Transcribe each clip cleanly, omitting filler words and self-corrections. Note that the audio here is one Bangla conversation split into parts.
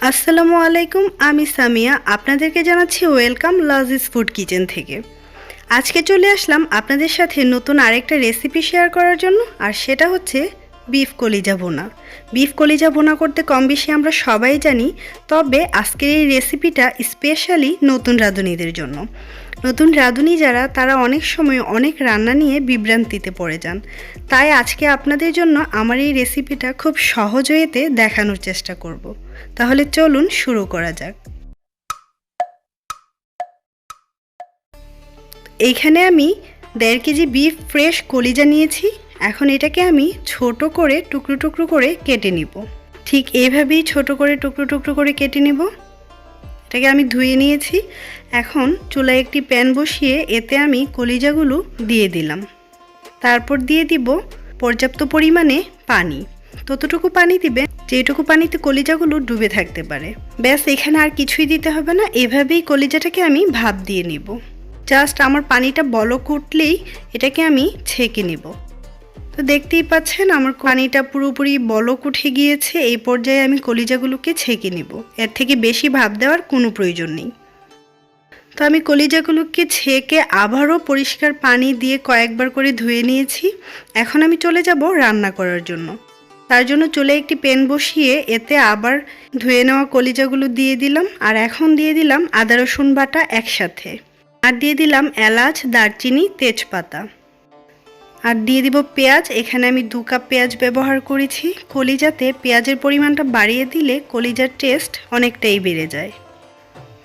আসসালামু আলাইকুম, আমি সামিয়া। আপনাদেরকে জানাচ্ছি ওয়েলকাম লাজিজ ফুড কিচেন থেকে। আজকে চলে আসলাম আপনাদের সাথে নতুন আরেকটা রেসিপি শেয়ার করার জন্য, আর সেটা হচ্ছে বিফ কলিজা ভুনা। বিফ কলিজা ভুনা করতে কম বেশি আমরা সবাই জানি, তবে আজকের এই রেসিপিটা স্পেশালি নতুন রাঁধুনিদের জন্য। নতুন রাঁধুনি যারা, তারা অনেক সময় অনেক রান্না নিয়ে বিভ্রান্তিতে পড়ে যান। তাই আজকে আপনাদের জন্য আমার এই রেসিপিটা খুব সহজ ওয়েতে দেখানোর চেষ্টা করব। তাহলে চলুন শুরু করা যাক। এইখানে আমি 1.5 কেজি বিফ ফ্রেশ কলিজা নিয়েছি। এখন এটাকে আমি ছোট করে টুকরো টুকরো করে কেটে নিব। ঠিক এইভাবেই ছোট করে টুকরো টুকরো করে কেটে নিব। এটাকে আমি ধুয়ে নিয়েছি। এখন চুলায় একটি প্যান বসিয়ে এতে আমি কলিজাগুলো দিয়ে দিলাম। তারপর দিয়ে দিব পর্যাপ্ত পরিমাণে পানি। ততটুকু পানি দিবেন যেটুকু পানিতে কলিজাগুলো ডুবে থাকতে পারে। ব্যাস, এখানে আর কিছুই দিতে হবে না। এভাবেই কলিজাটাকে আমি ভাপ দিয়ে নিব। জাস্ট আমার পানিটা বলক উঠলেই এটাকে আমি ছেঁকে নিব। তো দেখতেই পাচ্ছেন আমার পানিটা পুরোপুরি বলক উঠে গিয়েছে। এই পর্যায়ে আমি কলিজাগুলোকে ছেঁকে নিব। এর থেকে বেশি ভাপ দেওয়ার কোনো প্রয়োজন নেই। তো আমি কলিজাগুলোকে ছেঁকে আবারও পরিষ্কার পানি দিয়ে কয়েকবার করে ধুয়ে নিয়েছি। এখন আমি চলে যাব রান্না করার জন্য। তার জন্য চুলায় একটি প্যান বসিয়ে এতে আবার ধুয়ে নেওয়া কলিজাগুলো দিয়ে দিলাম। আর এখন দিয়ে দিলাম আদা রসুন বাটা একসাথে। আর দিয়ে দিলাম এলাচ, দারচিনি, তেজপাতা। আর দিয়ে দিব পেঁয়াজ। এখানে আমি 2 কাপ পেঁয়াজ ব্যবহার করেছি। কলিজাতে পেঁয়াজের পরিমাণটা বাড়িয়ে দিলে কলিজার টেস্ট অনেকটাই বেড়ে যায়।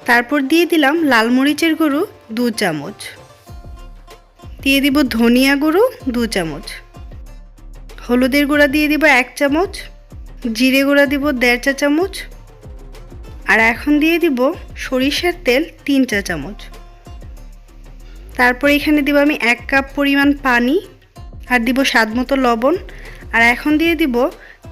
তারপর দিয়ে দিলাম লাল মরিচের গুঁড়ো 2 চামচ। দিয়ে দিব ধনিয়া গুঁড়ো 2 চামচ। হলুদের গুঁড়া দিয়ে দিব 1 চামচ। জিরে গুঁড়া দিব 1.5 চা চামচ। আর এখন দিয়ে দিব সরিষার তেল 3 চা চামচ। তারপর এখানে দিব আমি 1 কাপ পরিমাণ পানি। আর দিব স্বাদমতো লবণ। আর এখন দিয়ে দিব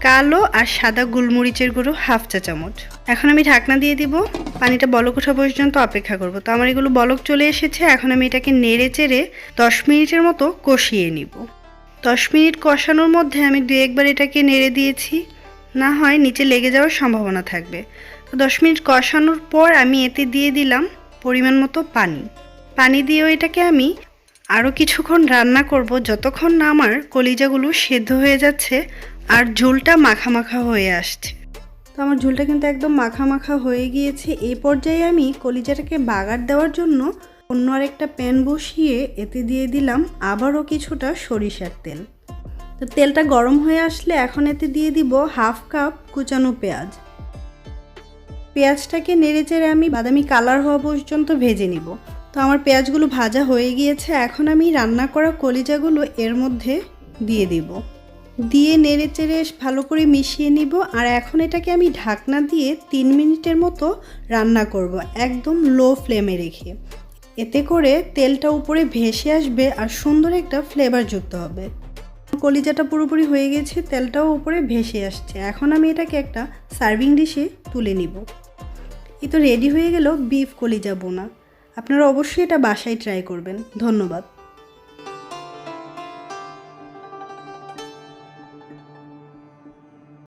কালো আর সাদা গোলমরিচের গুঁড়ো 1/2 চা চামচ। এখন আমি ঢাকনা দিয়ে দিব। পানিটা বলক ওঠা পর্যন্ত অপেক্ষা করব। তো আমার এগুলো বলক চলে এসেছে। এখন আমি এটাকে নেড়ে চেড়ে 10 মিনিটের মতো কষিয়ে নিব। 10 মিনিট কষানোর মধ্যে আমি 2 একবার এটাকে নেড়ে দিয়েছি, না হয় নিচে লেগে যাওয়ার সম্ভাবনা থাকবে। তো 10 মিনিট কষানোর পর আমি এতে দিয়ে দিলাম পরিমাণ মতো পানি। পানি দিয়েও এটাকে আমি আরও কিছুক্ষণ রান্না করব, যতক্ষণ না আমার কলিজাগুলো সেদ্ধ হয়ে যাচ্ছে আর ঝোলটা মাখা মাখা হয়ে আসছে। তো আমার ঝোলটা কিন্তু একদম মাখা মাখা হয়ে গিয়েছে। এই পর্যায়ে আমি কলিজাটাকে বাগার দেওয়ার জন্য অন্য আরেকটা প্যান বসিয়ে এতে দিয়ে দিলাম আবারও কিছুটা সরিষার তেল। তো তেলটা গরম হয়ে আসলে এখন এতে দিয়ে দিব 1/2 কাপ কুচানো পেঁয়াজ। পেঁয়াজটাকে নেড়েচেড়ে আমি বাদামি কালার হওয়া পর্যন্ত ভেজে নিব। তো আমার পেঁয়াজগুলো ভাজা হয়ে গিয়েছে। এখন আমি রান্না করা কলিজাগুলো এর মধ্যে দিয়ে দিব। দিয়ে নেড়েচেড়ে ভালো করে মিশিয়ে নিব। আর এখন এটাকে আমি ঢাকনা দিয়ে 3 মিনিটের মতো রান্না করব, একদম লো ফ্লেমে রেখে। এতে করে তেলটা উপরে ভেসে আসবে আর সুন্দর একটা ফ্লেভার যুক্ত হবে। কলিজাটা পুরোপুরি হয়ে গেছে, তেলটাও উপরে ভেসে আসছে। এখন আমি এটাকে একটা সার্ভিং ডিশে তুলে নিব। এই তো রেডি হয়ে গেল বিফ কলিজা ভুনা। আপনারা অবশ্যই এটা বাসায় ট্রাই করবেন। ধন্যবাদ।